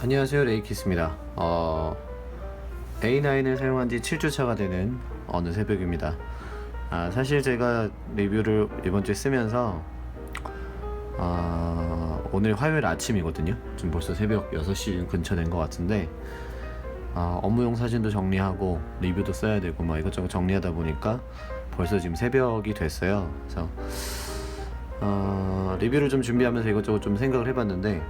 안녕하세요, 레이키스입니다. A9을 사용한 지 7주차가 되는 어느 새벽입니다. 사실 제가 리뷰를 이번 주에 쓰면서 오늘 화요일 아침이거든요. 지금 벌써 새벽 6시 근처 된 것 같은데 업무용 사진도 정리하고 리뷰도 써야 되고 막 이것저것 정리하다 보니까 벌써 지금 새벽이 됐어요. 그래서 리뷰를 좀 준비하면서 이것저것 좀 생각을 해봤는데,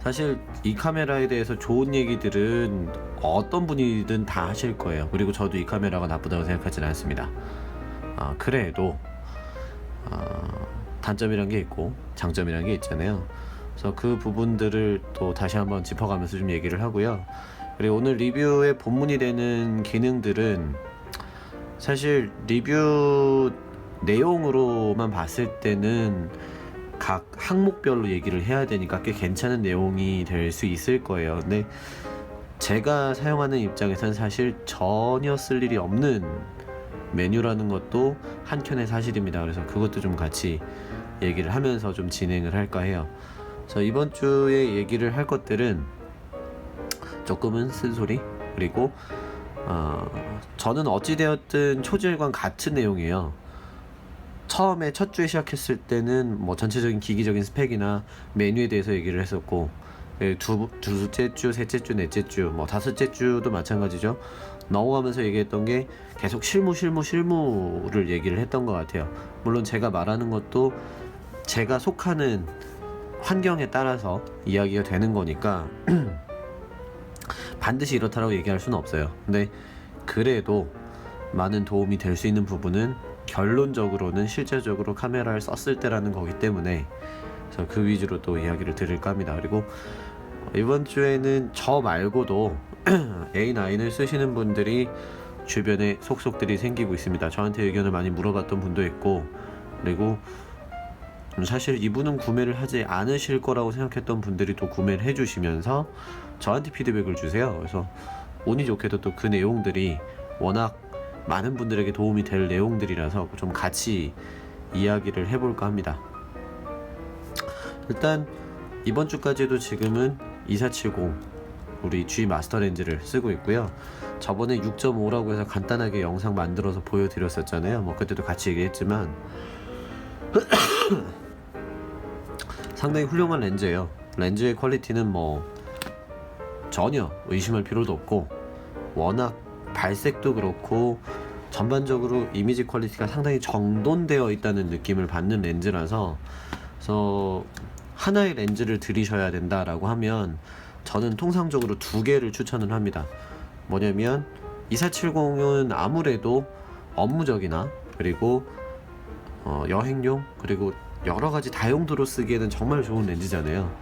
사실 이 카메라에 대해서 좋은 얘기들은 어떤 분이든 다 하실 거예요. 그리고 저도 이 카메라가 나쁘다고 생각하지는 않습니다. 그래도 단점이란 게 있고 장점이란 게 있잖아요. 그래서 그 부분들을 또 다시 한번 짚어가면서 좀 얘기를 하고요. 그리고 오늘 리뷰의 본문이 되는 기능들은 사실 리뷰 내용으로만 봤을 때는 각 항목별로 얘기를 해야 되니까 꽤 괜찮은 내용이 될 수 있을 거예요. 근데 제가 사용하는 입장에선 사실 전혀 쓸 일이 없는 메뉴라는 것도 한켠의 사실입니다. 그래서 그것도 좀 같이 얘기를 하면서 좀 진행을 할까 해요. 그래서 이번 주에 얘기를 할 것들은 조금은 쓴소리, 그리고 저는 어찌되었든 초질과 같은 내용이에요. 처음에 첫 주에 시작했을 때는 뭐 전체적인 기기적인 스펙이나 메뉴에 대해서 얘기를 했었고, 두째 주, 셋째 주, 넷째 주, 뭐 다섯째 주도 마찬가지죠. 넘어가면서 얘기했던 게 계속 실무를 얘기를 했던 것 같아요. 물론 제가 말하는 것도 제가 속하는 환경에 따라서 이야기가 되는 거니까 반드시 이렇다라고 얘기할 수는 없어요. 근데 그래도 많은 도움이 될 수 있는 부분은 결론적으로는 실제적으로 카메라를 썼을 때라는 거기 때문에, 그래서 그 위주로 또 이야기를 드릴까 합니다. 그리고 이번 주에는 저 말고도 A9을 쓰시는 분들이 주변에 속속들이 생기고 있습니다. 저한테 의견을 많이 물어봤던 분도 있고, 그리고 사실 이분은 구매를 하지 않으실 거라고 생각했던 분들이 또 구매를 해주시면서 저한테 피드백을 주세요. 그래서 운이 좋게도 또 그 내용들이 워낙 많은 분들에게 도움이 될 내용들이라서 좀 같이 이야기를 해볼까 합니다. 일단 이번 주까지도 지금은 2470 우리 G 마스터 렌즈를 쓰고 있고요. 저번에 6.5라고 해서 간단하게 영상 만들어서 보여드렸었잖아요. 뭐 그때도 같이 얘기했지만 상당히 훌륭한 렌즈예요. 렌즈의 퀄리티는 뭐 전혀 의심할 필요도 없고, 워낙 발색도 그렇고 전반적으로 이미지 퀄리티가 상당히 정돈되어 있다는 느낌을 받는 렌즈라서, 그래서 하나의 렌즈를 들이셔야 된다라고 하면 저는 통상적으로 두 개를 추천을 합니다. 뭐냐면 2470은 아무래도 업무적이나 그리고 여행용, 그리고 여러가지 다용도로 쓰기에는 정말 좋은 렌즈잖아요.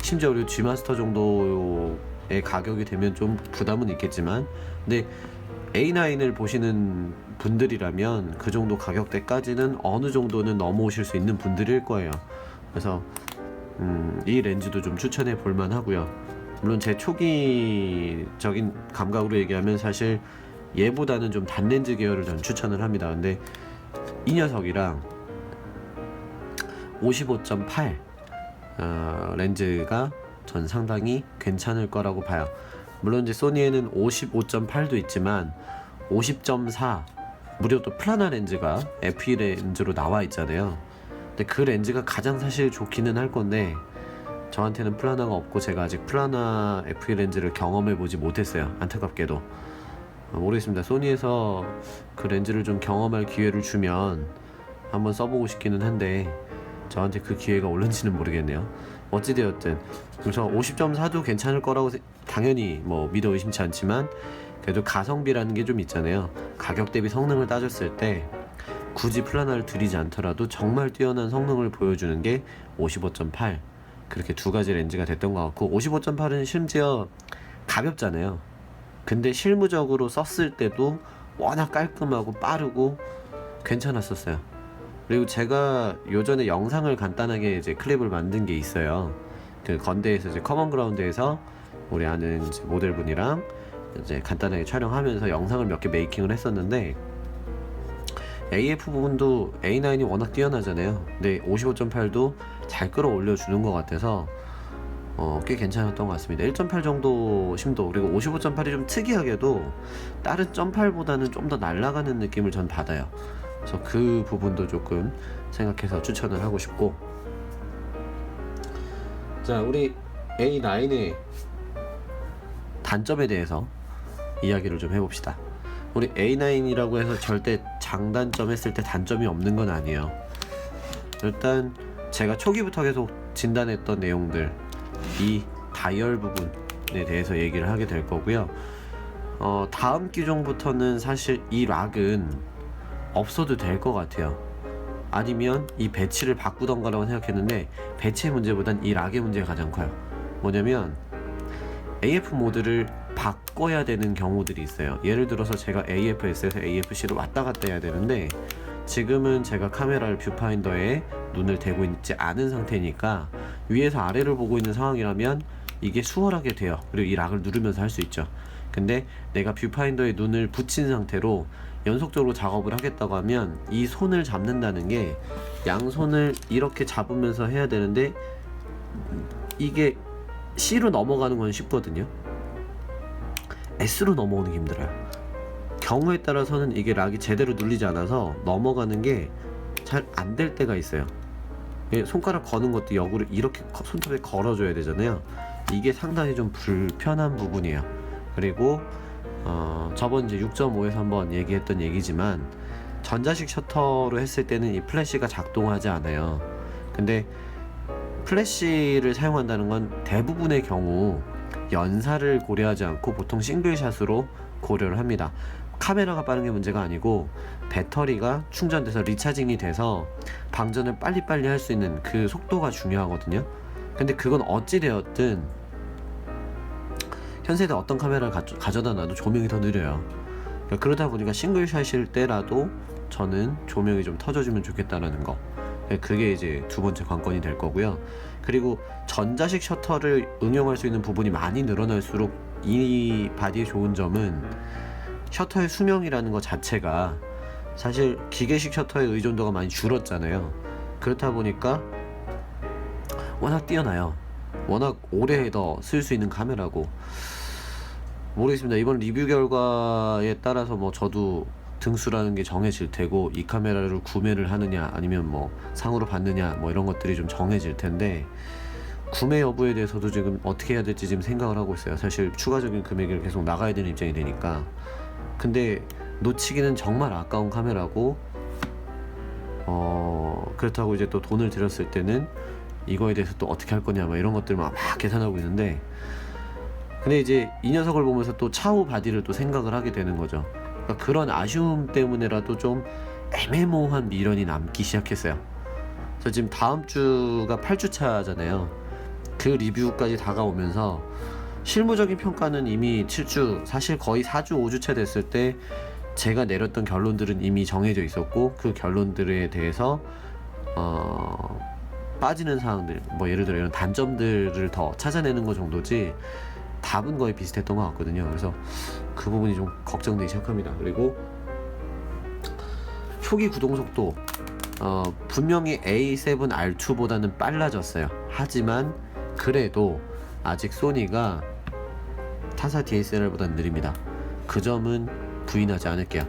심지어 우리 G마스터 정도의 가격이 되면 좀 부담은 있겠지만, 근데 A9을 보시는 분들이라면 그 정도 가격대까지는 어느 정도는 넘어오실 수 있는 분들일 거예요. 그래서 이 렌즈도 좀 추천해 볼만 하고요. 물론 제 초기적인 감각으로 얘기하면 사실 얘보다는 좀 단렌즈 계열을 전 추천을 합니다. 근데 이 녀석이랑 55.8 렌즈가 전 상당히 괜찮을 거라고 봐요. 물론 이제 소니에는 55.8도 있지만 50.4 무려 또 플라나 렌즈가 FE 렌즈로 나와 있잖아요. 근데 그 렌즈가 가장 사실 좋기는 할 건데 저한테는 플라나가 없고 제가 아직 플라나 FE 렌즈를 경험해 보지 못했어요. 안타깝게도. 모르겠습니다. 소니에서 그 렌즈를 좀 경험할 기회를 주면 한번 써보고 싶기는 한데 저한테 그 기회가 올는지는 모르겠네요. 어찌되었든 그래서 50.4도 괜찮을 거라고 당연히 뭐 믿어 의심치 않지만, 그래도 가성비라는 게 좀 있잖아요. 가격 대비 성능을 따졌을 때 굳이 플라나를 들이지 않더라도 정말 뛰어난 성능을 보여주는 게 55.8, 그렇게 두 가지 렌즈가 됐던 것 같고, 55.8은 심지어 가볍잖아요. 근데 실무적으로 썼을 때도 워낙 깔끔하고 빠르고 괜찮았었어요. 그리고 제가 요전에 영상을 간단하게 이제 클립을 만든 게 있어요. 그 건대에서 이제 커먼 그라운드에서 우리 아는 이제 모델분이랑 이제 간단하게 촬영하면서 영상을 몇 개 메이킹을 했었는데, AF 부분도 A9이 워낙 뛰어나잖아요. 근데 55.8도 잘 끌어올려 주는 것 같아서 꽤 괜찮았던 것 같습니다. 1.8 정도 심도, 그리고 55.8이 좀 특이하게도 다른 0.8보다는 좀 더 날아가는 느낌을 전 받아요. 그래서 그 부분도 조금 생각해서 추천을 하고 싶고, 자, 우리 A9의 단점에 대해서 이야기를 좀 해봅시다. 우리 A9이라고 해서 절대 장단점 했을 때 단점이 없는 건 아니에요. 일단 제가 초기부터 계속 진단했던 내용들, 이 다이얼 부분에 대해서 얘기를 하게 될 거고요. 다음 기종부터는 사실 이 락은 없어도 될 것 같아요. 아니면 이 배치를 바꾸던가라고 생각했는데, 배치의 문제보단 이 락의 문제가 가장 커요. 뭐냐면 AF 모드를 바꿔야 되는 경우들이 있어요. 예를 들어서 제가 AFS에서 AFC로 왔다 갔다 해야 되는데, 지금은 제가 카메라를 뷰파인더에 눈을 대고 있지 않은 상태니까 위에서 아래를 보고 있는 상황이라면 이게 수월하게 돼요. 그리고 이 락을 누르면서 할 수 있죠. 근데 내가 뷰파인더에 눈을 붙인 상태로 연속적으로 작업을 하겠다고 하면 이 손을 잡는다는 게, 양손을 이렇게 잡으면서 해야 되는데 이게 C로 넘어가는 건 쉽거든요. S로 넘어오는 게 힘들어요. 경우에 따라서는 이게 락이 제대로 눌리지 않아서 넘어가는 게 잘 안 될 때가 있어요. 손가락 거는 것도 역으로 이렇게 손톱에 걸어줘야 되잖아요. 이게 상당히 좀 불편한 부분이에요. 그리고 저번 이제 6.5에서 한번 얘기했던 얘기지만, 전자식 셔터로 했을 때는 이 플래시가 작동하지 않아요. 근데 플래시를 사용한다는 건 대부분의 경우 연사를 고려하지 않고 보통 싱글샷으로 고려를 합니다. 카메라가 빠른 게 문제가 아니고 배터리가 충전돼서 리차징이 돼서 방전을 빨리빨리 할 수 있는 그 속도가 중요하거든요. 근데 그건 어찌되었든 현세대 어떤 카메라를 가져다 놔도 조명이 더 느려요. 그러다 보니까 싱글샷일 때라도 저는 조명이 좀 터져주면 좋겠다라는 거, 그게 이제 두 번째 관건이 될 거고요. 그리고 전자식 셔터를 응용할 수 있는 부분이 많이 늘어날수록 이 바디의 좋은 점은 셔터의 수명이라는 것 자체가 사실 기계식 셔터의 의존도가 많이 줄었잖아요. 그렇다 보니까 워낙 뛰어나요. 워낙 오래 더 쓸 수 있는 카메라고. 모르겠습니다. 이번 리뷰 결과에 따라서 뭐 저도 등수라는 게 정해질 테고, 이 카메라를 구매를 하느냐 아니면 뭐 상으로 받느냐 뭐 이런 것들이 좀 정해질 텐데, 구매 여부에 대해서도 지금 어떻게 해야 될지 지금 생각을 하고 있어요. 사실 추가적인 금액이 계속 나가야 되는 입장이 되니까. 근데 놓치기는 정말 아까운 카메라고, 그렇다고 이제 또 돈을 들였을 때는 이거에 대해서 또 어떻게 할 거냐 막 이런 것들만 막 계산하고 있는데, 근데 이제 이 녀석을 보면서 또 차후 바디를 또 생각을 하게 되는 거죠. 그러니까 그런 아쉬움 때문에라도 좀 애매모호한 미련이 남기 시작했어요. 그래서 지금 다음 주가 8주차잖아요. 그 리뷰까지 다가오면서 실무적인 평가는 이미 7주, 사실 거의 4주, 5주차 됐을 때 제가 내렸던 결론들은 이미 정해져 있었고, 그 결론들에 대해서 빠지는 사항들, 뭐 예를 들어 이런 단점들을 더 찾아내는 것 정도지 답은 거의 비슷했던 것 같거든요. 그래서 그 부분이 좀 걱정되기 시작합니다. 그리고 초기 구동 속도, 분명히 A7R2보다는 빨라졌어요. 하지만 그래도 아직 소니가 타사 DSLR보다는 느립니다. 그 점은 부인하지 않을게요.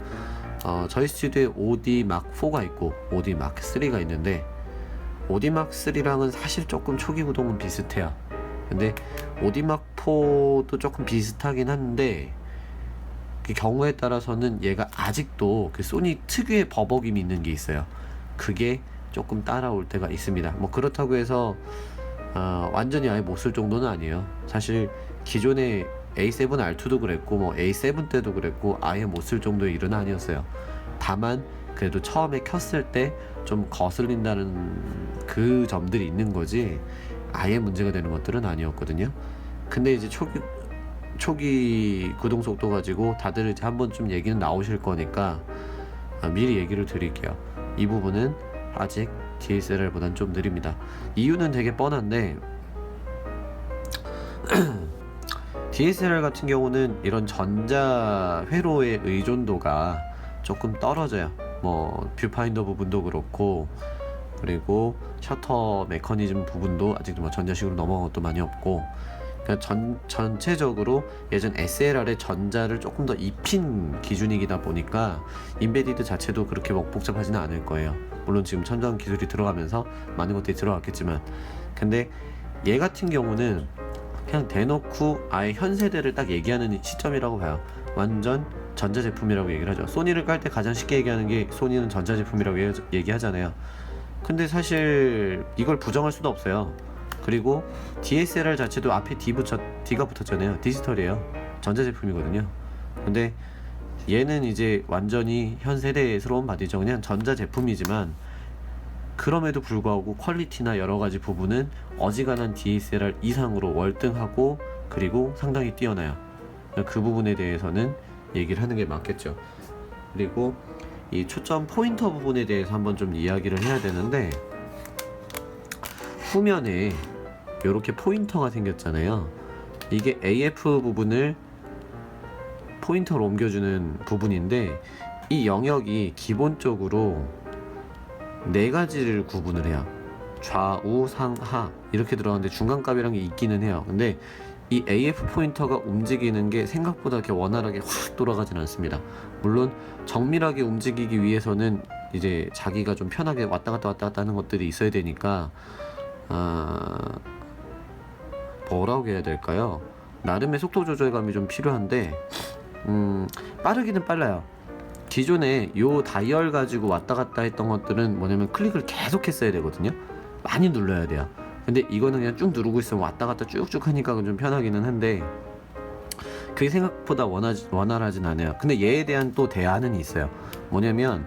저희 스튜디오에 OD Mark4가 있고 OD Mark3가 있는데, OD Mark3랑은 사실 조금 초기 구동은 비슷해요. 근데 OD Mark4도 조금 비슷하긴 한데, 그 경우에 따라서는 얘가 아직도 그 소니 특유의 버벅임이 있는 게 있어요. 그게 조금 따라올 때가 있습니다. 뭐 그렇다고 해서 완전히 아예 못 쓸 정도는 아니에요. 사실 기존의 A7R2도 그랬고 뭐 A7 때도 그랬고 아예 못 쓸 정도의 일은 아니었어요. 다만 그래도 처음에 켰을 때 좀 거슬린다는 그 점들이 있는 거지 아예 문제가 되는 것들은 아니었거든요. 근데 이제 초기 구동 속도 가지고 다들 이제 한 번쯤 얘기는 나오실 거니까 미리 얘기를 드릴게요. 이 부분은 아직 DSLR보단 좀 느립니다. 이유는 되게 뻔한데 DSLR 같은 경우는 이런 전자 회로의 의존도가 조금 떨어져요. 뭐 뷰파인더 부분도 그렇고 그리고 셔터 메커니즘 부분도 아직도 뭐 전자식으로 넘어간 것도 많이 없고, 그러니까 전체적으로 예전 SLR의 전자를 조금 더 입힌 기준이다 보니까 인베디드 자체도 그렇게 뭐 복잡하지는 않을 거예요. 물론 지금 첨단 기술이 들어가면서 많은 것들이 들어갔겠지만, 근데 얘 같은 경우는 그냥 대놓고 아예 현 세대를 딱 얘기하는 시점이라고 봐요. 완전 전자제품이라고 얘기를 하죠. 소니를 깔 때 가장 쉽게 얘기하는 게 소니는 전자제품이라고 얘기하잖아요. 근데 사실 이걸 부정할 수도 없어요. 그리고 DSLR 자체도 앞에 D가 붙었잖아요. 디지털이에요. 전자제품이거든요. 근데 얘는 이제 완전히 현 세대스러운 바디죠. 그냥 전자제품이지만 그럼에도 불구하고 퀄리티나 여러가지 부분은 어지간한 DSLR 이상으로 월등하고, 그리고 상당히 뛰어나요. 그 부분에 대해서는 얘기를 하는 게 맞겠죠. 그리고 이 초점 포인터 부분에 대해서 한번 좀 이야기를 해야 되는데, 후면에 이렇게 포인터가 생겼잖아요. 이게 AF 부분을 포인터로 옮겨주는 부분인데, 이 영역이 기본적으로 네 가지를 구분을 해요. 좌우 상하 이렇게 들어가는데 중간값이란 게 있기는 해요. 근데 이 AF 포인터가 움직이는 게 생각보다 이렇게 원활하게 확 돌아가진 않습니다. 물론 정밀하게 움직이기 위해서는 이제 자기가 좀 편하게 왔다 갔다 하는 것들이 있어야 되니까, 뭐라고 해야 될까요? 나름의 속도 조절감이 좀 필요한데, 빠르기는 빨라요. 기존에 요 다이얼 가지고 왔다 갔다 했던 것들은 뭐냐면 클릭을 계속 했어야 되거든요. 많이 눌러야 돼요. 근데 이거는 그냥 쭉 누르고 있으면 왔다 갔다 쭉쭉 하니까 좀 편하기는 한데, 그게 생각보다 원활하진 않아요. 근데 얘에 대한 또 대안은 있어요. 뭐냐면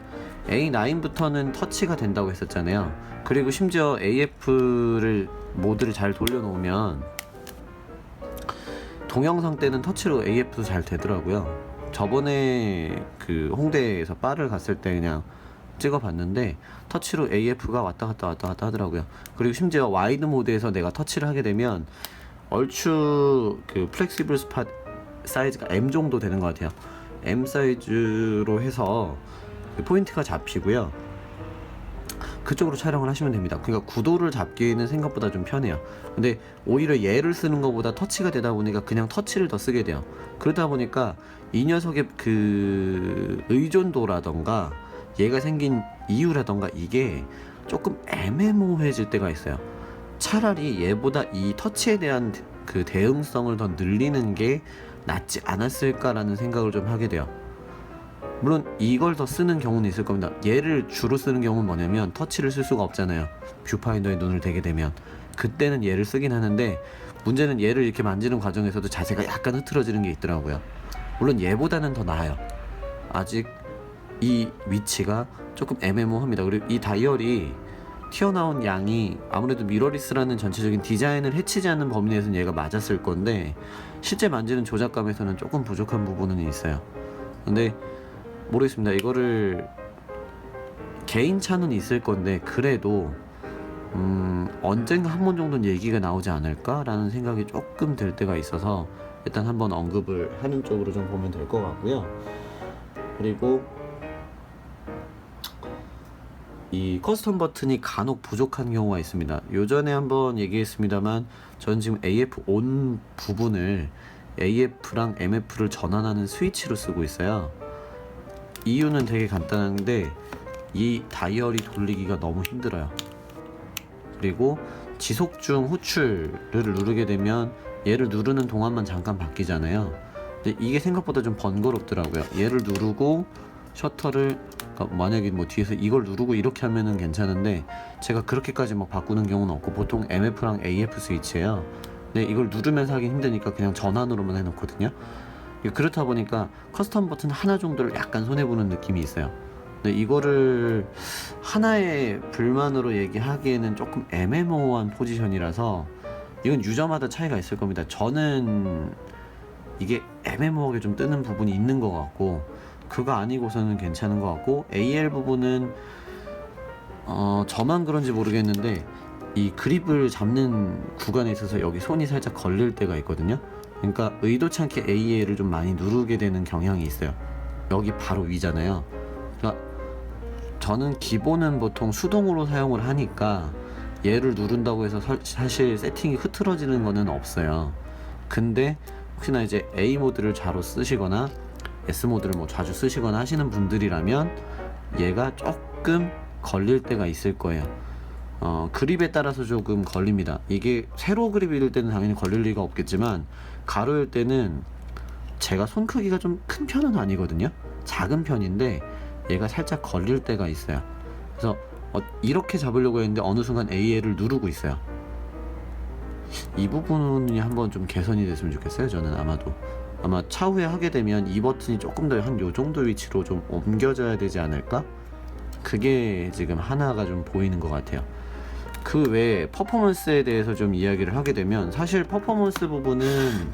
A9부터는 터치가 된다고 했었잖아요. 그리고 심지어 AF를 모드를 잘 돌려놓으면 동영상 때는 터치로 AF도 잘 되더라고요. 저번에 그 홍대에서 바를 갔을 때 그냥 찍어봤는데 터치로 AF가 왔다 갔다 하더라고요. 그리고 심지어 와이드 모드에서 내가 터치를 하게 되면 얼추 그 플렉시블 스팟 사이즈가 M 정도 되는 것 같아요. M 사이즈로 해서 그 포인트가 잡히고요. 그쪽으로 촬영을 하시면 됩니다. 그러니까 구도를 잡기에는 생각보다 좀 편해요. 근데 오히려 얘를 쓰는 것보다 터치가 되다 보니까 그냥 터치를 더 쓰게 돼요. 그러다 보니까 이 녀석의 그 의존도라던가 얘가 생긴 이유라던가 이게 조금 애매모호해질 때가 있어요. 차라리 얘보다 이 터치에 대한 그 대응성을 더 늘리는 게 낫지 않았을까라는 생각을 좀 하게 돼요. 물론 이걸 더 쓰는 경우는 있을 겁니다. 얘를 주로 쓰는 경우는 뭐냐면 터치를 쓸 수가 없잖아요. 뷰파인더에 눈을 대게 되면 그때는 얘를 쓰긴 하는데, 문제는 얘를 이렇게 만지는 과정에서도 자세가 약간 흐트러지는 게 있더라고요. 물론 얘보다는 더 나아요. 아직 이 위치가 조금 애매모호합니다. 그리고 이 다이얼이 튀어나온 양이 아무래도 미러리스라는 전체적인 디자인을 해치지 않는 범위 내에서는 얘가 맞았을 건데, 실제 만지는 조작감에서는 조금 부족한 부분은 있어요. 근데 모르겠습니다. 이거를 개인차는 있을 건데 그래도 언젠가 한 번 정도는 얘기가 나오지 않을까라는 생각이 조금 들 때가 있어서 일단 한번 언급을 하는 쪽으로 좀 보면 될 것 같고요. 그리고 이 커스텀 버튼이 간혹 부족한 경우가 있습니다. 요전에 한번 얘기했습니다만 저는 지금 AF ON 부분을 AF랑 MF를 전환하는 스위치로 쓰고 있어요. 이유는 되게 간단한데 이 다이얼이 돌리기가 너무 힘들어요. 그리고 지속중 후출을 누르게 되면 얘를 누르는 동안만 잠깐 바뀌잖아요. 근데 이게 생각보다 좀 번거롭더라고요. 얘를 누르고 셔터를, 그러니까 만약에 뭐 뒤에서 이걸 누르고 이렇게 하면은 괜찮은데 제가 그렇게까지 막 바꾸는 경우는 없고 보통 MF랑 AF 스위치예요. 근데 이걸 누르면서 하기 힘드니까 그냥 전환으로만 해놓거든요. 그렇다 보니까 커스텀 버튼 하나 정도를 약간 손해보는 느낌이 있어요. 근데 이거를 하나의 불만으로 얘기하기에는 조금 애매모호한 포지션이라서 이건 유저마다 차이가 있을 겁니다. 저는 이게 애매모호하게 좀 뜨는 부분이 있는 것 같고, 그거 아니고서는 괜찮은 것 같고, AL 부분은 저만 그런지 모르겠는데 이 그립을 잡는 구간에 있어서 여기 손이 살짝 걸릴 때가 있거든요. 그러니까 의도치 않게 AL을 좀 많이 누르게 되는 경향이 있어요. 여기 바로 위잖아요. 그러니까 저는 기본은 보통 수동으로 사용을 하니까 얘를 누른다고 해서 사실 세팅이 흐트러지는 거는 없어요. 근데 혹시나 이제 A 모드를 자로 쓰시거나 S 모드를 뭐 자주 쓰시거나 하시는 분들이라면 얘가 조금 걸릴 때가 있을 거예요. 그립에 따라서 조금 걸립니다. 이게 세로 그립일 때는 당연히 걸릴 리가 없겠지만 가로일 때는 제가 손 크기가 좀 큰 편은 아니거든요. 작은 편인데 얘가 살짝 걸릴 때가 있어요. 그래서 이렇게 잡으려고 했는데 어느 순간 AL을 누르고 있어요. 이 부분이 한번 좀 개선이 됐으면 좋겠어요. 저는 아마 차후에 하게 되면 이 버튼이 조금 더 한 요 정도 위치로 좀 옮겨져야 되지 않을까? 그게 지금 하나가 좀 보이는 것 같아요. 그 외에 퍼포먼스에 대해서 좀 이야기를 하게 되면 사실 퍼포먼스 부분은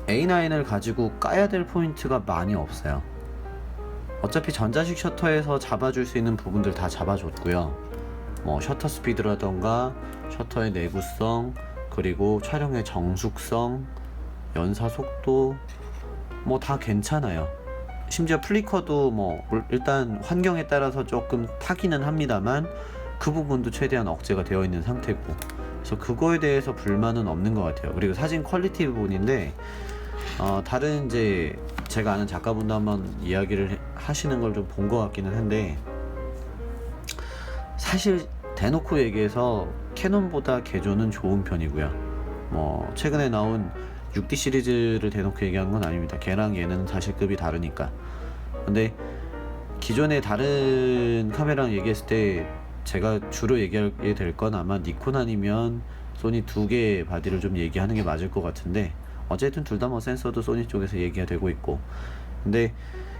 A9을 가지고 까야 될 포인트가 많이 없어요. 어차피 전자식 셔터에서 잡아줄 수 있는 부분들 다 잡아줬고요. 뭐 셔터 스피드라던가 셔터의 내구성, 그리고 촬영의 정숙성, 연사 속도 뭐 다 괜찮아요. 심지어 플리커도 뭐 일단 환경에 따라서 조금 타기는 합니다만 그 부분도 최대한 억제가 되어 있는 상태고, 그래서 그거에 대해서 불만은 없는 것 같아요. 그리고 사진 퀄리티 부분인데 다른 이제 제가 아는 작가분도 한번 이야기를 하시는 걸 좀 본 것 같기는 한데, 사실 대놓고 얘기해서 캐논보다 개조는 좋은 편이고요. 뭐 최근에 나온 6D 시리즈를 대놓고 얘기한 건 아닙니다. 걔랑 얘는 사실 급이 다르니까. 근데 기존의 다른 카메라랑 얘기했을 때 제가 주로 얘기하게 될 건 아마 니콘 아니면 소니 두 개의 바디를 좀 얘기하는 게 맞을 것 같은데, 어쨌든 둘 다 뭐 센서도 소니 쪽에서 얘기가 되고 있고, 근데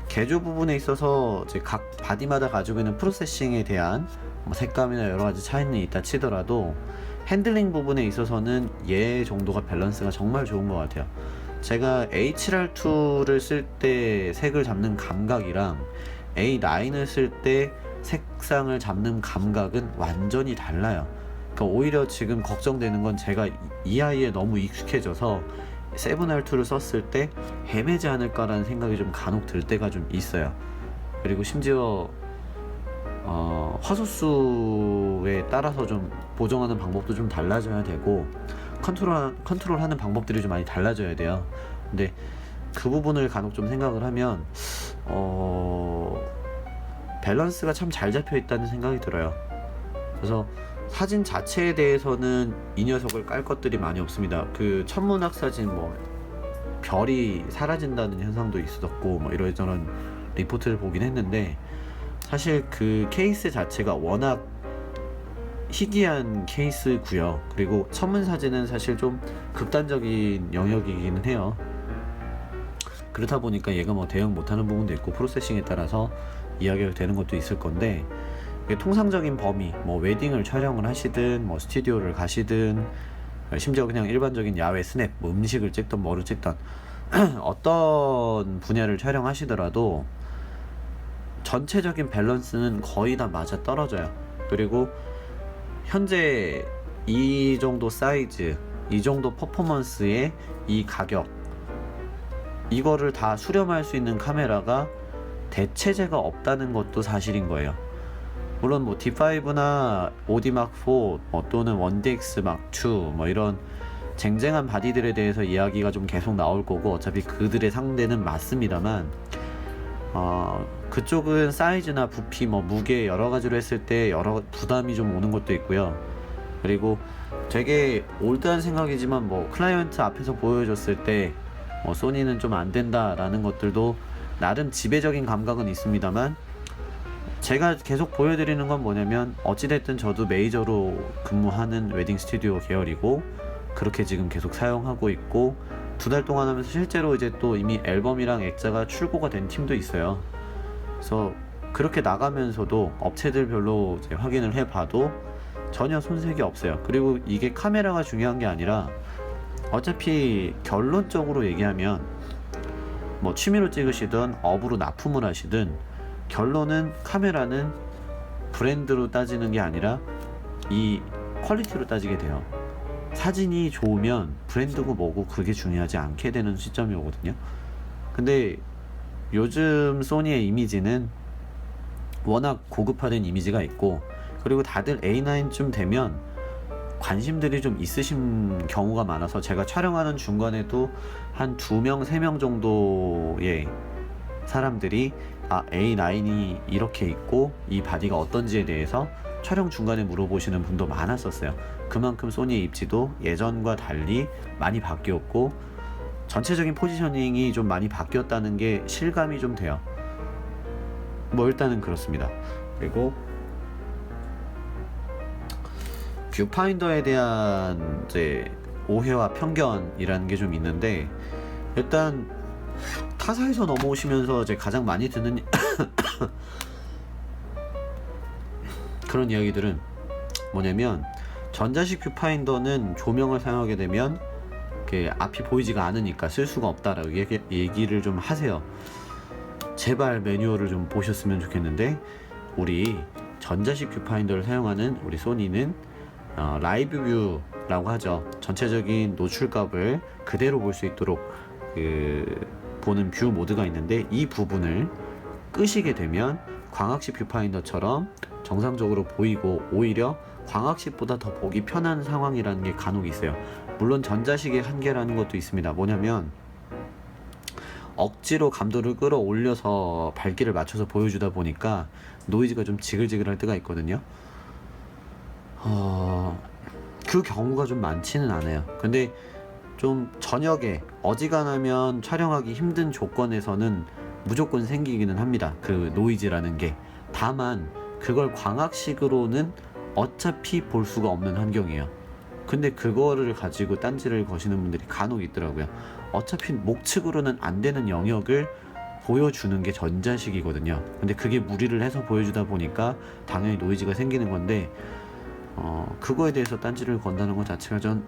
개조 부분에 있어서 이제 각 바디마다 가지고 있는 프로세싱에 대한 뭐 색감이나 여러 가지 차이는 있다 치더라도 핸들링 부분에 있어서는 얘 정도가 밸런스가 정말 좋은 것 같아요. 제가 HLR2를 쓸 때 색을 잡는 감각이랑 A9을 쓸 때 색상을 잡는 감각은 완전히 달라요. 그러니까 오히려 지금 걱정되는 건 제가 이 아이에 너무 익숙해져서 7R2를 썼을 때 헤매지 않을까라는 생각이 좀 간혹 들 때가 좀 있어요. 그리고 심지어 화소수에 따라서 좀 보정하는 방법도 좀 달라져야 되고 컨트롤하는 방법들이 좀 많이 달라져야 돼요. 근데 그 부분을 간혹 좀 생각을 하면 밸런스가 참 잘 잡혀 있다는 생각이 들어요. 그래서 사진 자체에 대해서는 이 녀석을 깔 것들이 많이 없습니다. 그 천문학 사진 뭐 별이 사라진다는 현상도 있었고 뭐 이런저런 리포트를 보긴 했는데, 사실 그 케이스 자체가 워낙 희귀한 케이스고요. 그리고 천문 사진은 사실 좀 극단적인 영역이기는 해요. 그렇다 보니까 얘가 뭐 대응 못하는 부분도 있고 프로세싱에 따라서 이야기가 되는 것도 있을 건데, 통상적인 범위, 뭐 웨딩을 촬영을 하시든 뭐 스튜디오를 가시든 심지어 그냥 일반적인 야외 스냅, 뭐 음식을 찍던 뭐를 찍던 어떤 분야를 촬영하시더라도 전체적인 밸런스는 거의 다 맞아 떨어져요. 그리고 현재 이 정도 사이즈, 이 정도 퍼포먼스의 이 가격, 이거를 다 수렴할 수 있는 카메라가 대체제가 없다는 것도 사실인 거예요. 물론 뭐 D5나 5D Mark IV 또는 1DX Mark II 뭐 이런 쟁쟁한 바디들에 대해서 이야기가 좀 계속 나올 거고, 어차피 그들의 상대는 맞습니다만 그쪽은 사이즈나 부피, 뭐 무게 여러 가지로 했을 때 여러 부담이 좀 오는 것도 있고요. 그리고 되게 올드한 생각이지만 뭐 클라이언트 앞에서 보여줬을 때 소니는 좀 안 된다라는 것들도 나름 지배적인 감각은 있습니다만, 제가 계속 보여드리는 건 뭐냐면 어찌됐든 저도 메이저로 근무하는 웨딩 스튜디오 계열이고 그렇게 지금 계속 사용하고 있고, 2달 동안 하면서 실제로 이제 또 이미 앨범이랑 액자가 출고가 된 팀도 있어요. 그래서 그렇게 나가면서도 업체들별로 이제 확인을 해봐도 전혀 손색이 없어요. 그리고 이게 카메라가 중요한 게 아니라 어차피 결론적으로 얘기하면 뭐 취미로 찍으시든 업으로 납품을 하시든 결론은 카메라는 브랜드로 따지는 게 아니라 이 퀄리티로 따지게 돼요. 사진이 좋으면 브랜드고 뭐고 그게 중요하지 않게 되는 시점이 오거든요. 근데 요즘 소니의 이미지는 워낙 고급화된 이미지가 있고, 그리고 다들 A9쯤 되면 관심들이 좀 있으신 경우가 많아서 제가 촬영하는 중간에도 한 2명, 3명 정도의 사람들이 A9이 이렇게 있고 이 바디가 어떤지에 대해서 촬영 중간에 물어보시는 분도 많았었어요. 그만큼 소니의 입지도 예전과 달리 많이 바뀌었고 전체적인 포지셔닝이 좀 많이 바뀌었다는 게 실감이 좀 돼요. 뭐 일단은 그렇습니다. 그리고 뷰파인더에 대한 이제 오해와 편견이라는 게 좀 있는데, 일단 타사에서 넘어오시면서 이제 가장 많이 듣는 그런 이야기들은 뭐냐면, 전자식 뷰파인더는 조명을 사용하게 되면 앞이 보이지가 않으니까 쓸 수가 없다라고 얘기를 좀 하세요. 제발 매뉴얼을 좀 보셨으면 좋겠는데, 우리 전자식 뷰파인더를 사용하는 우리 소니는 라이브 뷰라고 하죠. 전체적인 노출값을 그대로 볼 수 있도록 보는 뷰 모드가 있는데, 이 부분을 끄시게 되면 광학식 뷰파인더처럼 정상적으로 보이고 오히려 광학식보다 더 보기 편한 상황이라는 게 간혹 있어요. 물론 전자식의 한계라는 것도 있습니다. 뭐냐면 억지로 감도를 끌어올려서 밝기를 맞춰서 보여주다 보니까 노이즈가 좀 지글지글할 때가 있거든요. 그 경우가 좀 많지는 않아요. 근데 좀 저녁에 어지간하면 촬영하기 힘든 조건에서는 무조건 생기기는 합니다. 그 노이즈라는 게. 다만 그걸 광학식으로는 어차피 볼 수가 없는 환경이에요. 근데 그거를 가지고 딴지를 거시는 분들이 간혹 있더라고요. 어차피 목측으로는 안 되는 영역을 보여주는 게 전자식이거든요. 근데 그게 무리를 해서 보여주다 보니까 당연히 노이즈가 생기는 건데, 그거에 대해서 딴지를 건다는 것 자체가 전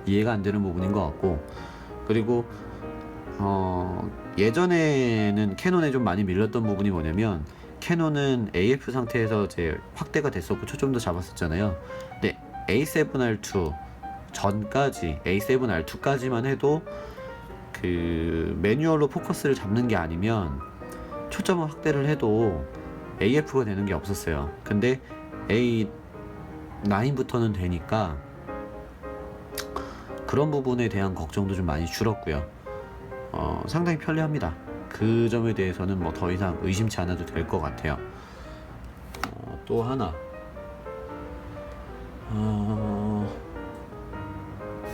이해가 안 되는 부분인 것 같고, 그리고 예전에는 캐논에 좀 많이 밀렸던 부분이 뭐냐면, 캐논은 AF 상태에서 이제 확대가 됐었고 초점도 잡았었잖아요. 근데 A7R2 전까지, A7R2까지만 해도 그 매뉴얼로 포커스를 잡는 게 아니면 초점을 확대를 해도 AF가 되는 게 없었어요. 근데 A9부터는 되니까 그런 부분에 대한 걱정도 좀 많이 줄었고요. 상당히 편리합니다. 그 점에 대해서는 뭐 더 이상 의심치 않아도 될 것 같아요. 또 하나,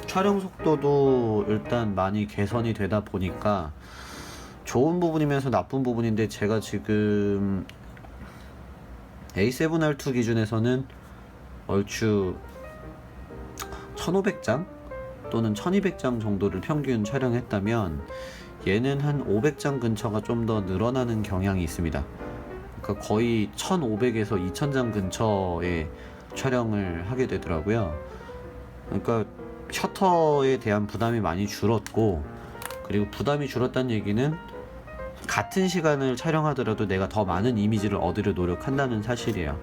촬영 속도도 일단 많이 개선이 되다 보니까 좋은 부분이면서 나쁜 부분인데, 제가 지금 A7R2 기준에서는 얼추 1500장 또는 1200장 정도를 평균 촬영했다면, 얘는 한 500장 근처가 좀 더 늘어나는 경향이 있습니다. 그러니까 거의 1500에서 2000장 근처의 촬영을 하게 되더라고요. 그러니까 셔터에 대한 부담이 많이 줄었고, 그리고 부담이 줄었다는 얘기는 같은 시간을 촬영하더라도 내가 더 많은 이미지를 얻으려 노력한다는 사실이에요.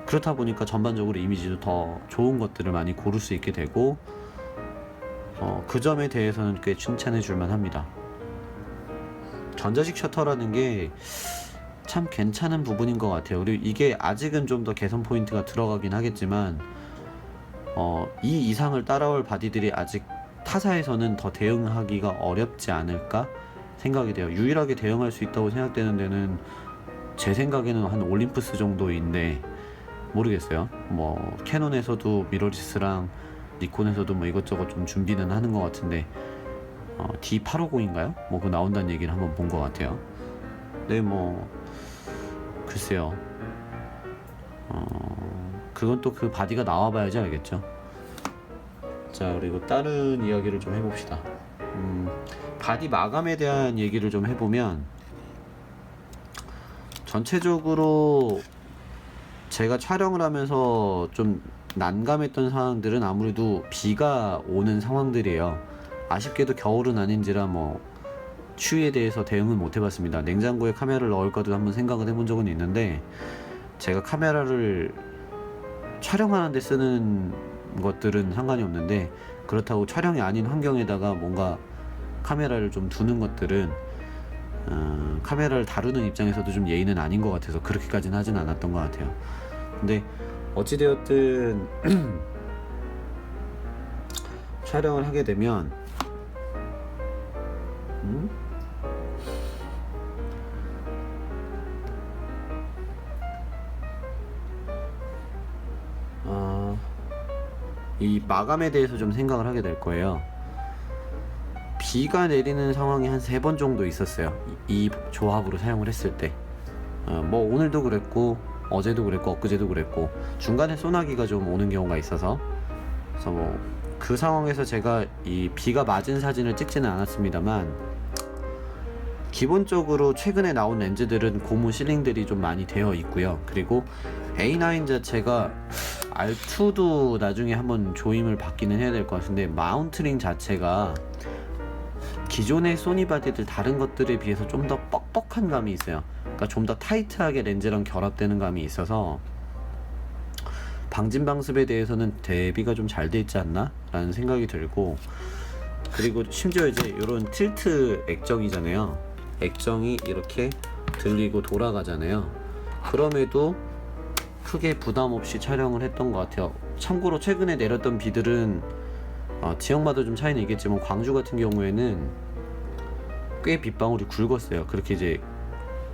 그렇다 보니까 전반적으로 이미지도 더 좋은 것들을 많이 고를 수 있게 되고, 그 점에 대해서는 꽤 칭찬해 줄만 합니다. 전자식 셔터라는 게 참 괜찮은 부분인 것 같아요. 그리고 이게 아직은 좀 더 개선 포인트가 들어가긴 하겠지만, 이 이상을 따라올 바디들이 아직 타사에서는 더 대응하기가 어렵지 않을까 생각이 돼요. 유일하게 대응할 수 있다고 생각되는 데는 제 생각에는 한 올림푸스 정도인데, 모르겠어요. 뭐 캐논에서도 미러리스랑 니콘에서도 뭐 이것저것 좀 준비는 하는 것 같은데, D850인가요? 뭐 그거 나온다는 얘기를 한번 본 것 같아요. 네, 뭐 글쎄요. 그건 또 그 바디가 나와봐야지 알겠죠. 자, 그리고 다른 이야기를 좀 해봅시다. 바디 마감에 대한 얘기를 좀 해보면, 전체적으로 제가 촬영을 하면서 좀 난감했던 상황들은 아무래도 비가 오는 상황들이에요. 아쉽게도 겨울은 아닌지라 뭐 추위에 대해서 대응은 못 해봤습니다. 냉장고에 카메라를 넣을까도 한번 생각을 해본 적은 있는데, 제가 카메라를 촬영하는데 쓰는 것들은 상관이 없는데, 그렇다고 촬영이 아닌 환경에다가 뭔가 카메라를 좀 두는 것들은 카메라를 다루는 입장에서도 좀 예의는 아닌 것 같아서 그렇게까지는 하진 않았던 것 같아요. 근데 어찌되었든 촬영을 하게 되면 이 마감에 대해서 좀 생각을 하게 될 거예요. 비가 내리는 상황이 한 3번 정도 있었어요. 이 조합으로 사용을 했을 때. 뭐 오늘도 그랬고 어제도 그랬고 엊그제도 그랬고 중간에 소나기가 좀 오는 경우가 있어서, 그래서 뭐 그 상황에서 제가 이 비가 맞은 사진을 찍지는 않았습니다만, 기본적으로 최근에 나온 렌즈들은 고무 실링들이 좀 많이 되어 있고요. 그리고 A9 자체가 R2도 나중에 한번 조임을 받기는 해야 될 것 같은데, 마운트링 자체가 기존의 소니 바디들 다른 것들에 비해서 좀 더 뻑뻑한 감이 있어요. 그러니까 좀 더 타이트하게 렌즈랑 결합되는 감이 있어서 방진 방습에 대해서는 대비가 좀 잘 돼 있지 않나? 라는 생각이 들고, 그리고 심지어 이제 이런 틸트 액정이잖아요. 액정이 이렇게 들리고 돌아가잖아요. 그럼에도 크게 부담 없이 촬영을 했던 것 같아요. 참고로 최근에 내렸던 비들은 지역마다 좀 차이는 있겠지만 광주 같은 경우에는 꽤 빗방울이 굵었어요. 그렇게 이제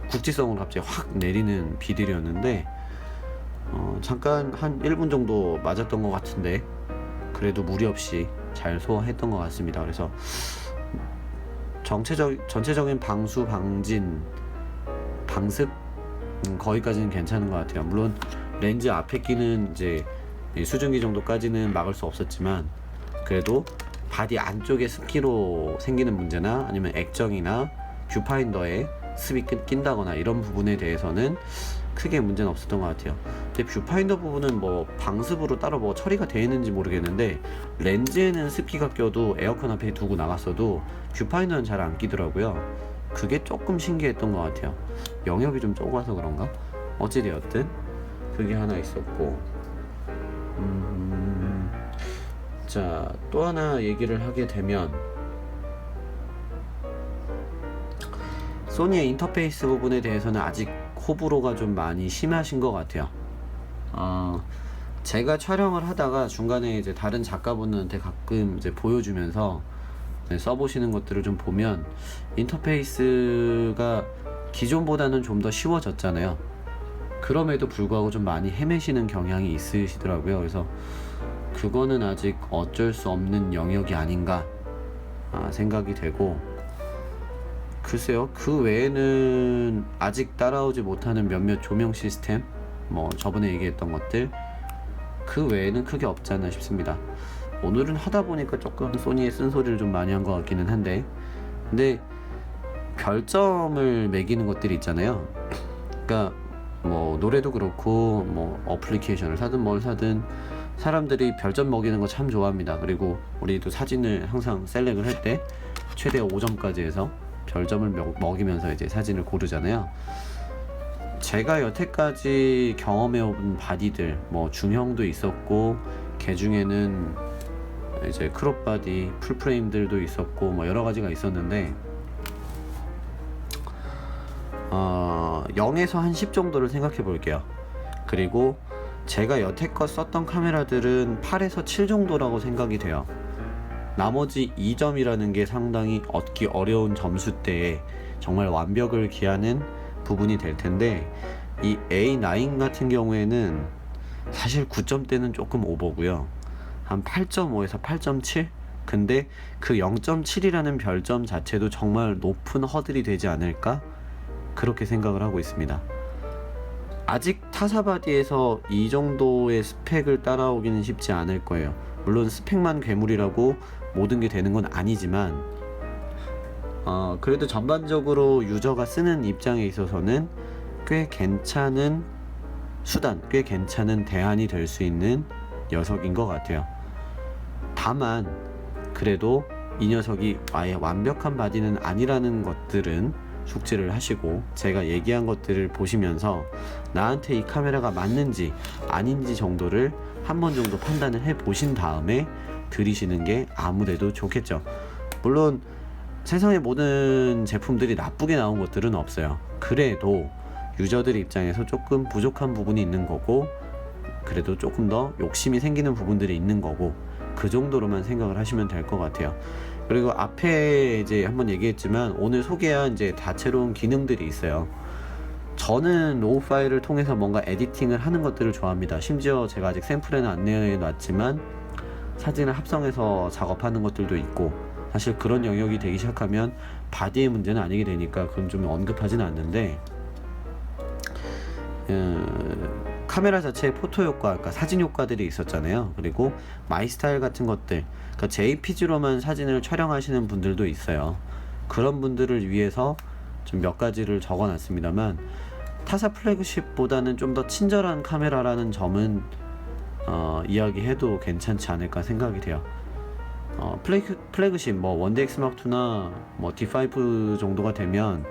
국지성으로 갑자기 확 내리는 비들이었는데 잠깐 한 1분 정도 맞았던 것 같은데 그래도 무리 없이 잘 소화했던 것 같습니다. 그래서 전체적인 방수, 방진, 방습 거기까지는 괜찮은 것 같아요. 물론 렌즈 앞에 끼는 이제 수증기 정도까지는 막을 수 없었지만, 그래도 바디 안쪽에 습기로 생기는 문제나 아니면 액정이나 뷰파인더에 습이 낀다거나 이런 부분에 대해서는 크게 문제는 없었던 것 같아요. 근데 뷰파인더 부분은 뭐 방습으로 따로 뭐 처리가 되어 있는지 모르겠는데, 렌즈에는 습기가 껴도 에어컨 앞에 두고 나갔어도 뷰파인더는 잘 안 끼더라고요. 그게 조금 신기했던 것 같아요. 영역이 좀 좁아서 그런가? 어찌되었든 그게 하나 있었고, 자, 또 하나 얘기를 하게 되면 소니의 인터페이스 부분에 대해서는 아직 호불호가 좀 많이 심하신 것 같아요. 제가 촬영을 하다가 중간에 이제 다른 작가분한테 가끔 이제 보여주면서 써보시는 것들을 좀 보면 인터페이스가 기존보다는 좀 더 쉬워졌잖아요. 그럼에도 불구하고 좀 많이 헤매시는 경향이 있으시더라고요. 그래서 그거는 아직 어쩔 수 없는 영역이 아닌가 생각이 되고, 글쎄요, 그 외에는 아직 따라오지 못하는 몇몇 조명 시스템, 뭐 저번에 얘기했던 것들, 그 외에는 크게 없지 않나 싶습니다. 오늘은 하다 보니까 조금 소니의 쓴소리를 좀 많이 한 것 같기는 한데, 근데 별점을 매기는 것들이 있잖아요. 그러니까 뭐 노래도 그렇고 뭐 어플리케이션을 사든 뭘 사든 사람들이 별점 먹이는 거 참 좋아합니다. 그리고 우리도 사진을 항상 셀렉을 할 때 최대 5점까지 해서 별점을 먹이면서 이제 사진을 고르잖아요. 제가 여태까지 경험해온 바디들, 뭐 중형도 있었고 개 중에는 이제 크롭 바디, 풀프레임들도 있었고 뭐 여러 가지가 있었는데 0에서 한 10 정도를 생각해 볼게요. 그리고 제가 여태껏 썼던 카메라들은 8에서 7 정도라고 생각이 돼요. 나머지 2점이라는 게 상당히 얻기 어려운 점수대에 정말 완벽을 기하는 부분이 될 텐데, 이 A9 같은 경우에는 사실 9점대는 조금 오버고요. 한 8.5에서 8.7? 근데 그 0.7이라는 별점 자체도 정말 높은 허들이 되지 않을까? 그렇게 생각을 하고 있습니다. 아직 타사 바디에서 이 정도의 스펙을 따라오기는 쉽지 않을 거예요. 물론 스펙만 괴물이라고 모든 게 되는 건 아니지만 그래도 전반적으로 유저가 쓰는 입장에 있어서는 꽤 괜찮은 수단, 꽤 괜찮은 대안이 될 수 있는 녀석인 것 같아요. 다만 그래도 이 녀석이 아예 완벽한 바디는 아니라는 것들은 숙지를 하시고, 제가 얘기한 것들을 보시면서 나한테 이 카메라가 맞는지 아닌지 정도를 한 번 정도 판단을 해 보신 다음에 들이시는 게 아무래도 좋겠죠. 물론 세상의 모든 제품들이 나쁘게 나온 것들은 없어요. 그래도 유저들 입장에서 조금 부족한 부분이 있는 거고, 그래도 조금 더 욕심이 생기는 부분들이 있는 거고, 그 정도로만 생각을 하시면 될 것 같아요. 그리고 앞에 이제 한번 얘기했지만 오늘 소개한 이제 다채로운 기능들이 있어요. 저는 로우 파일을 통해서 뭔가 에디팅을 하는 것들을 좋아합니다. 심지어 제가 아직 샘플에는 안 내놨지만 사진을 합성해서 작업하는 것들도 있고, 사실 그런 영역이 되기 시작하면 바디의 문제는 아니게 되니까 그건 좀 언급하지는 않는데, 카메라 자체의 포토 효과, 그러니까 사진 효과들이 있었잖아요. 그리고 마이 스타일 같은 것들, 그러니까 JPG로만 사진을 촬영하시는 분들도 있어요. 그런 분들을 위해서 좀 몇 가지를 적어 놨습니다만, 타사 플래그십보다는 좀 더 친절한 카메라라는 점은 이야기해도 괜찮지 않을까 생각이 돼요. 플래그십 뭐 원데X 마크2나 뭐 D5 정도가 되면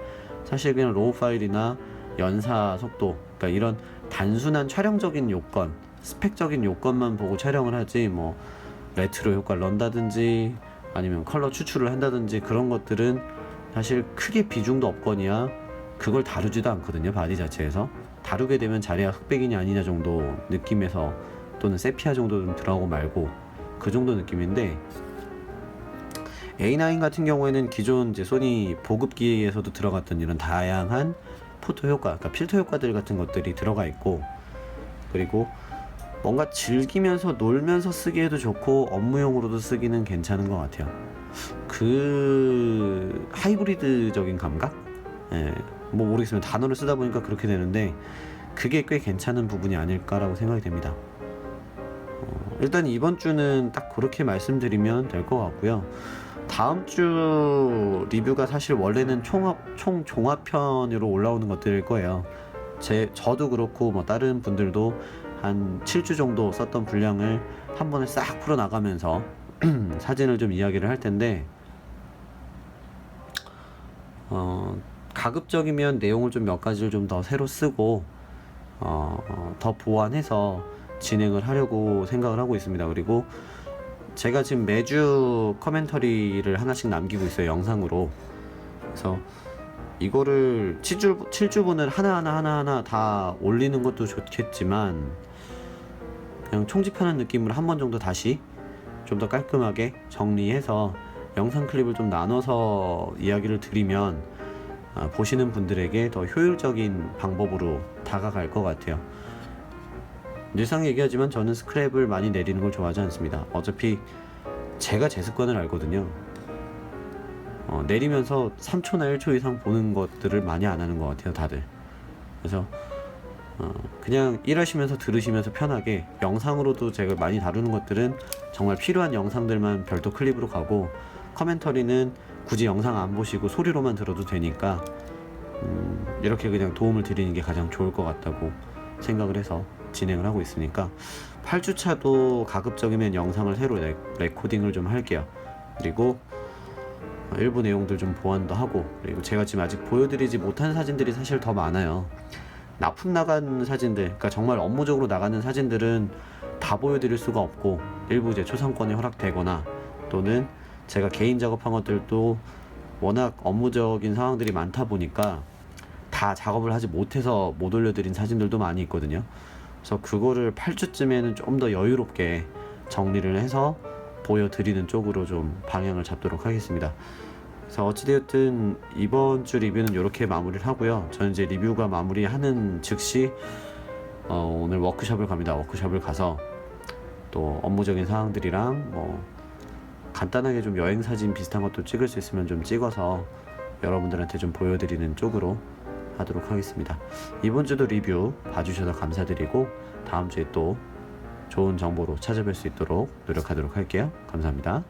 사실 그냥 로우 파일이나 연사 속도, 그러니까 이런 단순한 촬영적인 요건, 스펙적인 요건만 보고 촬영을 하지, 뭐 레트로 효과를 넣는다든지 아니면 컬러 추출을 한다든지 그런 것들은 사실 크게 비중도 없거니와 그걸 다루지도 않거든요. 바디 자체에서 다루게 되면 자리가 흑백이냐 아니냐 정도 느낌에서, 또는 세피아 정도 좀 들어가고 말고 그 정도 느낌인데, A9 같은 경우에는 기존 이제 소니 보급기에서도 들어갔던 이런 다양한 포토 효과, 그러니까 필터 효과들 같은 것들이 들어가 있고, 그리고 뭔가 즐기면서 놀면서 쓰기에도 좋고 업무용으로도 쓰기는 괜찮은 것 같아요. 그 하이브리드적인 감각? 뭐 모르겠으면 단어를 쓰다 보니까 그렇게 되는데, 그게 꽤 괜찮은 부분이 아닐까라고 생각이 됩니다. 일단 이번 주는 딱 그렇게 말씀드리면 될 것 같고요. 다음 주 리뷰가 사실 원래는 총 종합편으로 올라오는 것들일 거예요. 저도 그렇고 뭐 다른 분들도 한 7주 정도 썼던 분량을 한 번에 싹 풀어 나가면서 사진을 좀 이야기를 할 텐데, 가급적이면 내용을 좀 몇 가지를 좀 더 새로 쓰고 더 보완해서 진행을 하려고 생각을 하고 있습니다. 그리고 제가 지금 매주 커멘터리를 하나씩 남기고 있어요, 영상으로. 그래서 이거를 7주분을 하나하나 다 올리는 것도 좋겠지만, 그냥 총집하는 느낌으로 한 번 정도 다시 좀 더 깔끔하게 정리해서 영상 클립을 좀 나눠서 이야기를 드리면 보시는 분들에게 더 효율적인 방법으로 다가갈 것 같아요. 늘상 얘기하지만 저는 스크랩을 많이 내리는 걸 좋아하지 않습니다. 어차피 제가 제 습관을 알거든요. 내리면서 3초나 1초 이상 보는 것들을 많이 안 하는 것 같아요, 다들. 그래서 그냥 일하시면서 들으시면서 편하게, 영상으로도 제가 많이 다루는 것들은 정말 필요한 영상들만 별도 클립으로 가고, 커멘터리는 굳이 영상 안 보시고 소리로만 들어도 되니까 이렇게 그냥 도움을 드리는 게 가장 좋을 것 같다고 생각을 해서 진행을 하고 있으니까, 8주차도 가급적이면 영상을 새로 레코딩을 좀 할게요. 그리고 일부 내용들 좀 보완도 하고, 그리고 제가 지금 아직 보여드리지 못한 사진들이 사실 더 많아요. 납품 나간 사진들, 그러니까 정말 업무적으로 나가는 사진들은 다 보여드릴 수가 없고, 일부 이제 초상권이 허락되거나, 또는 제가 개인 작업한 것들도 워낙 업무적인 상황들이 많다 보니까 다 작업을 하지 못해서 못 올려드린 사진들도 많이 있거든요. 그래서 그거를 8주쯤에는 좀 더 여유롭게 정리를 해서 보여드리는 쪽으로 좀 방향을 잡도록 하겠습니다. 그래서 어찌되었든 이번 주 리뷰는 이렇게 마무리를 하고요. 저는 이제 리뷰가 마무리하는 즉시 오늘 워크숍을 갑니다. 워크숍을 가서 또 업무적인 사항들이랑 뭐 간단하게 좀 여행 사진 비슷한 것도 찍을 수 있으면 좀 찍어서 여러분들한테 좀 보여드리는 쪽으로 하도록 하겠습니다. 이번 주도 리뷰 봐주셔서 감사드리고, 다음 주에 또 좋은 정보로 찾아뵐 수 있도록 노력하도록 할게요. 감사합니다.